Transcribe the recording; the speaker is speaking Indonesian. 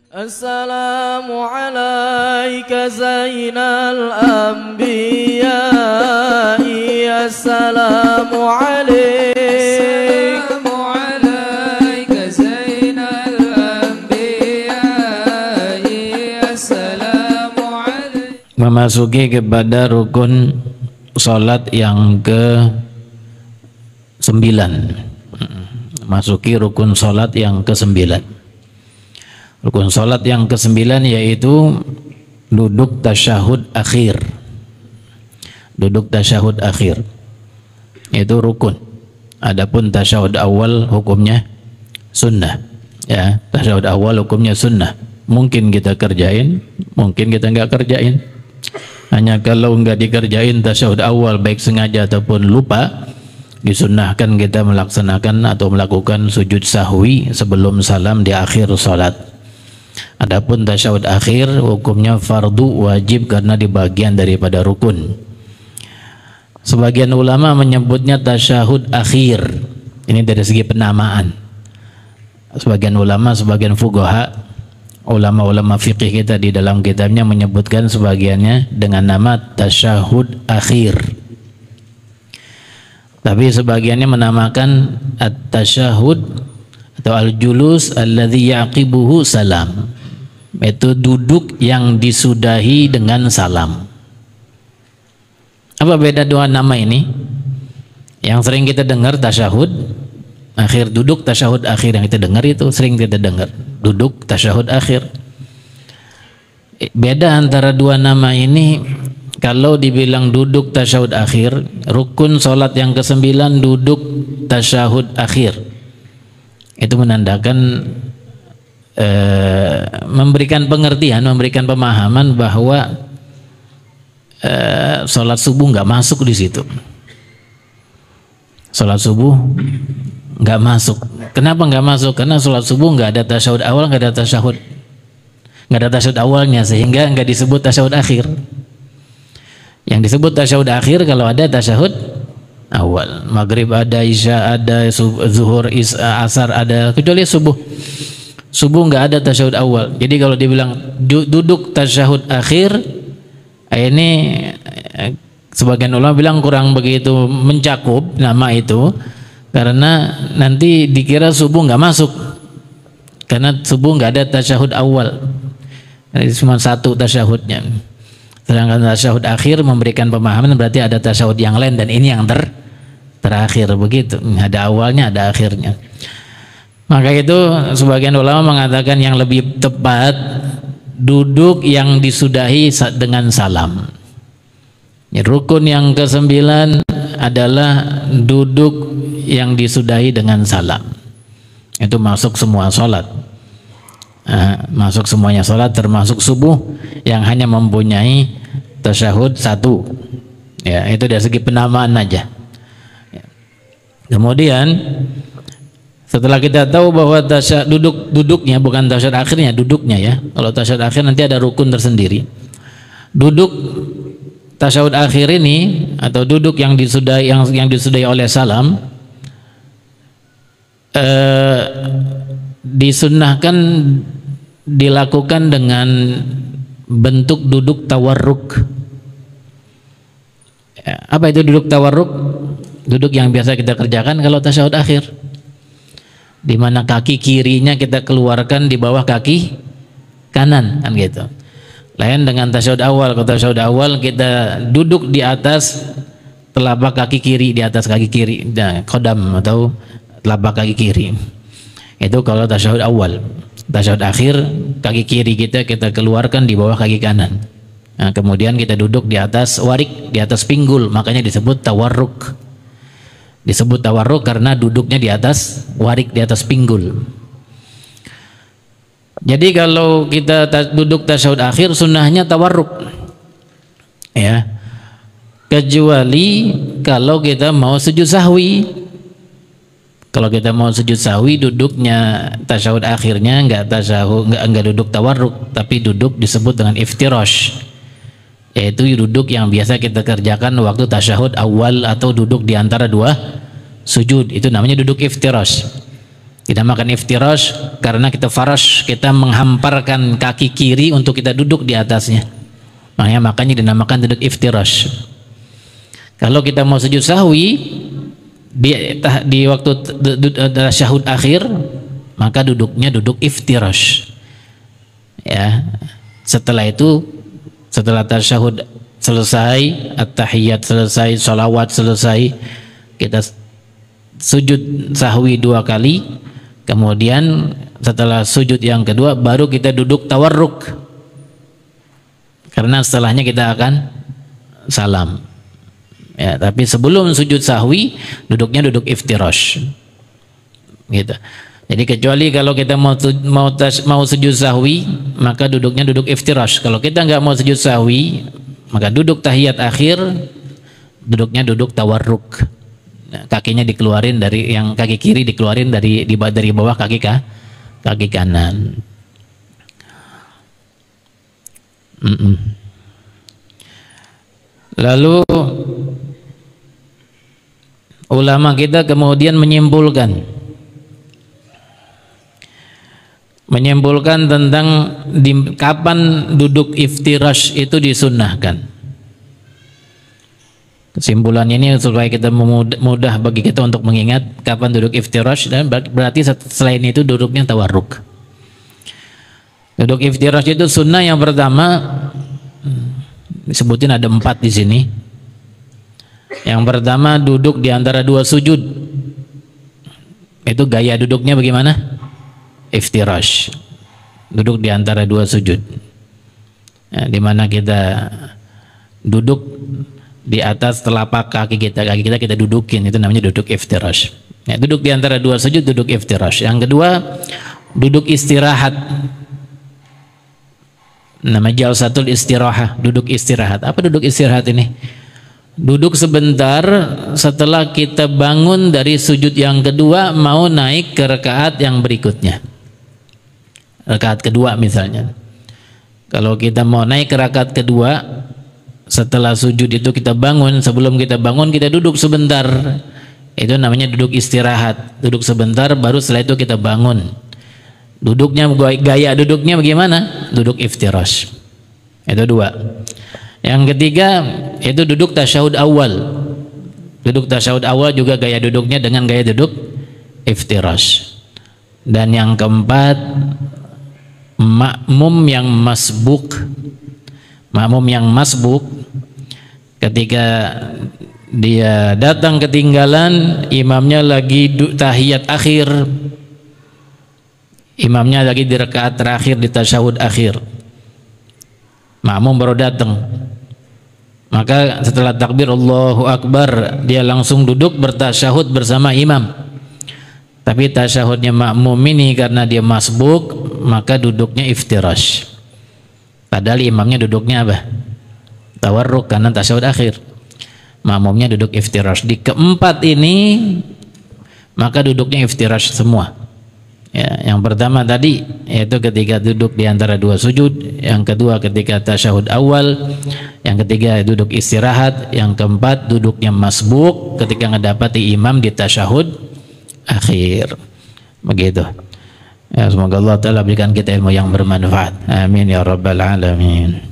Assalamu alayka zainal anbiya, assalamu alayka. Assalamu alayka zainal anbiya, assalamu alayka. Memasuki kepada rukun salat yang ke-9. Masuki rukun salat yang ke-9. Rukun salat yang ke-9 yaitu duduk tasyahud akhir. Duduk tasyahud akhir itu rukun. Adapun tasyahud awal hukumnya sunnah. Ya, tasyahud awal hukumnya sunnah. Mungkin kita kerjain, mungkin kita nggak kerjain. Hanya kalau nggak dikerjain tasyahud awal baik sengaja ataupun lupa, disunnahkan kita melaksanakan atau melakukan sujud sahwi sebelum salam di akhir salat. Adapun tasyahud akhir hukumnya fardu wajib karena di bagian daripada rukun. Sebagian ulama menyebutnya tasyahud akhir. Ini dari segi penamaan. Sebagian ulama, sebagian fuqaha, ulama-ulama fikih kita di dalam kitabnya menyebutkan sebagiannya dengan nama tasyahud akhir. Tapi sebagiannya menamakan at-tasyahud atau al-julus alladzi yaqibuhu salam. Itu duduk yang disudahi dengan salam. Apa beda dua nama ini? Yang sering kita dengar tasyahud akhir, duduk tasyahud akhir yang kita dengar itu sering kita dengar. Duduk tasyahud akhir. Beda antara dua nama ini, kalau dibilang duduk tasyahud akhir, rukun salat yang ke-9 duduk tasyahud akhir. Itu menandakan memberikan pengertian, memberikan pemahaman bahwa sholat subuh nggak masuk di situ. Sholat subuh nggak masuk. Kenapa nggak masuk? Karena sholat subuh nggak ada tasyahud awal, nggak ada tasyahud awalnya, sehingga nggak disebut tasyahud akhir. Yang disebut tasyahud akhir kalau ada tasyahud awal. Maghrib ada, isya ada, zuhur, asar ada, kecuali subuh. Subuh nggak ada tasyahud awal. Jadi kalau dibilang duduk tasyahud akhir, ini sebagian ulama bilang kurang begitu mencakup nama itu, karena nanti dikira subuh nggak masuk, karena subuh nggak ada tasyahud awal. Ini cuma satu tasyahudnya. Sedangkan tasyahud akhir memberikan pemahaman berarti ada tasyahud yang lain, dan ini yang terakhir begitu. Ada awalnya, ada akhirnya. Maka itu sebagian ulama mengatakan yang lebih tepat duduk yang disudahi dengan salam. Rukun yang ke-9 adalah duduk yang disudahi dengan salam. Itu masuk semua sholat. Masuk semuanya sholat, termasuk subuh yang hanya mempunyai tasyahud 1. Ya, itu dari segi penamaan aja. Kemudian setelah kita tahu bahwa duduknya bukan tasyahud akhirnya, duduknya ya. Kalau tasyahud akhir nanti ada rukun tersendiri. Duduk tasyahud akhir ini atau duduk yang disudahi oleh salam disunnahkan dilakukan dengan bentuk duduk tawarruk. Apa itu duduk tawarruk? Duduk yang biasa kita kerjakan kalau tasyahud akhir, di mana kaki kirinya kita keluarkan di bawah kaki kanan, kan gitu. Lain dengan tasyahud awal. Kalau tasyahud awal kita duduk di atas telapak kaki kiri, di atas kaki kiri, qadam atau telapak kaki kiri. Itu kalau tasyahud awal. Tasyahud akhir kaki kiri kita keluarkan di bawah kaki kanan. Nah, kemudian kita duduk di atas warik, di atas pinggul, makanya disebut tawarruk. Disebut tawarruk karena duduknya di atas warik, di atas pinggul. Jadi kalau kita duduk tasyahud akhir sunnahnya tawarruk, ya, kecuali kalau kita mau sujud sahwi. Kalau kita mau sujud sahwi, duduknya tasyahud akhirnya enggak duduk tawarruk, tapi duduk disebut dengan iftirash, yaitu duduk yang biasa kita kerjakan waktu tasyahud awal atau duduk di antara dua sujud. Itu namanya duduk iftirash. Dinamakan iftirash karena kita farash, kita menghamparkan kaki kiri untuk kita duduk di atasnya. Makanya dinamakan duduk iftirash. Kalau kita mau sujud sahwi di waktu tasyahud akhir, maka duduknya duduk iftirash. Ya. Setelah itu, setelah tasyahud selesai, at-tahiyat selesai, sholawat selesai, kita sujud sahwi 2 kali. Kemudian setelah sujud yang kedua baru kita duduk tawarruk, karena setelahnya kita akan salam. Ya, tapi sebelum sujud sahwi duduknya duduk iftirash. Gitu. Jadi kecuali kalau kita mau sujud sahwi, maka duduknya duduk iftirash. Kalau kita nggak mau sujud sahwi, maka duduk tahiyat akhir, duduknya duduk tawarruk. Nah, kakinya dikeluarin dari yang kaki kiri dikeluarin dari bawah kaki kanan. Lalu ulama kita kemudian menyimpulkan tentang kapan duduk iftirash itu disunnahkan. Kesimpulannya ini supaya kita mudah bagi kita untuk mengingat kapan duduk iftirash, dan berarti selain itu duduknya tawarruk. Duduk iftirash itu sunnah yang pertama disebutin ada 4 di sini. Yang pertama duduk di antara 2 sujud. Itu gaya duduknya bagaimana? Iftirash. Duduk di antara 2 sujud. Ya, di mana kita duduk di atas telapak kaki kita dudukin, itu namanya duduk iftirash. Ya, duduk di antara 2 sujud, duduk iftirash. Yang kedua duduk istirahat, nama jalsatul istirahah, duduk istirahat. Apa duduk istirahat ini? Duduk sebentar setelah kita bangun dari sujud yang kedua mau naik ke rakaat yang berikutnya. Rakaat kedua misalnya. Kalau kita mau naik ke rakaat kedua, setelah sujud itu kita bangun, sebelum kita bangun kita duduk sebentar. Itu namanya duduk istirahat. Duduk sebentar baru setelah itu kita bangun. Duduknya, gaya duduknya bagaimana? Duduk iftirash. Itu 2. Yang ketiga itu duduk tasyahud awal. Duduk tasyahud awal juga gaya duduknya dengan gaya duduk iftirash. Dan yang keempat makmum yang masbuk. Makmum yang masbuk ketika dia datang ketinggalan, imamnya lagi tahiyat akhir, imamnya lagi di rakaat terakhir di tasyahud akhir, makmum baru datang, maka setelah takbir Allahu Akbar dia langsung duduk bertasyahud bersama imam. Tapi tasyahudnya makmum ini karena dia masbuk, maka duduknya iftirash. Padahal imamnya duduknya apa? Tawarruk karena tasyahud akhir. Makmumnya duduk iftirash. Di keempat ini maka duduknya iftirash semua. Ya, yang pertama tadi yaitu ketika duduk di antara 2 sujud, yang kedua ketika tasyahud awal, yang ketiga duduk istirahat, yang keempat duduknya masbuk ketika ngedapati imam di tasyahud akhir. Begitu. Ya, semoga Allah Ta'ala berikan kita ilmu yang bermanfaat. Amin ya rabbal alamin.